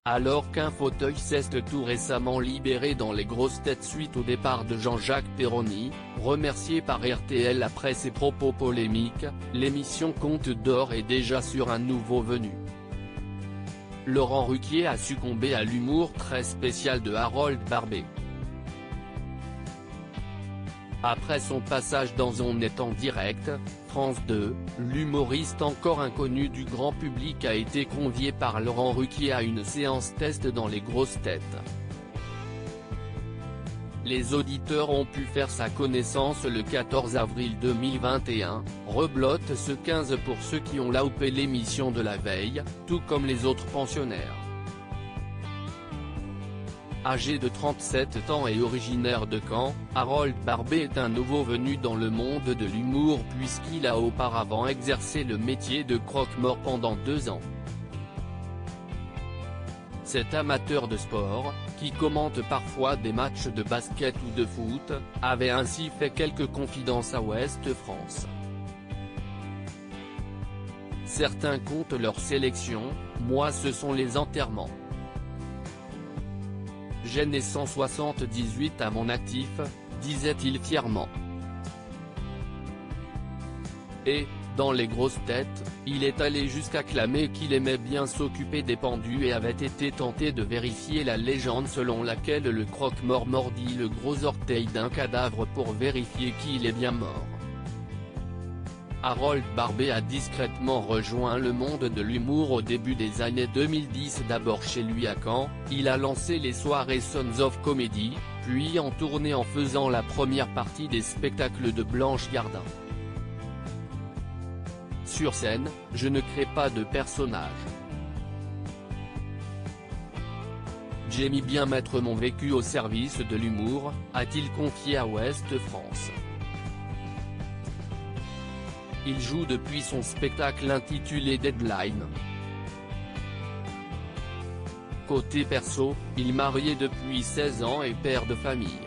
Alors qu'un fauteuil s'est tout récemment libéré dans les grosses têtes suite au départ de Jean-Jacques Perroni, remercié par RTL après ses propos polémiques, l'émission compte d'or est déjà sur un nouveau venu. Laurent Ruquier a succombé à l'humour très spécial de Harold Barbet. Après son passage dans On est en direct, France 2, l'humoriste encore inconnu du grand public a été convié par Laurent Ruquier à une séance test dans les grosses têtes. Les auditeurs ont pu faire sa connaissance le 14 avril 2021, reblote ce 15 pour ceux qui ont loupé l'émission de la veille, tout comme les autres pensionnaires. Âgé de 37 ans et originaire de Caen, Harold Barbet est un nouveau venu dans le monde de l'humour puisqu'il a auparavant exercé le métier de croque-mort pendant 2 ans. Cet amateur de sport, qui commente parfois des matchs de basket ou de foot, avait ainsi fait quelques confidences à Ouest France. Certains comptent leur sélection, moi ce sont les enterrements. J'ai né 178 à mon actif, disait-il fièrement. Et, dans les grosses têtes, il est allé jusqu'à clamer qu'il aimait bien s'occuper des pendus et avait été tenté de vérifier la légende selon laquelle le croque-mort mordit le gros orteil d'un cadavre pour vérifier qu'il est bien mort. Harold Barbet a discrètement rejoint le monde de l'humour au début des années 2010. D'abord chez lui à Caen, il a lancé les soirées Sons of Comedy, puis en tournée en faisant la première partie des spectacles de Blanche Gardin. Sur scène, je ne crée pas de personnage. J'aime bien mettre mon vécu au service de l'humour, a-t-il confié à Ouest France. Il joue depuis son spectacle intitulé Deadline. Côté perso, il marié depuis 16 ans et père de famille.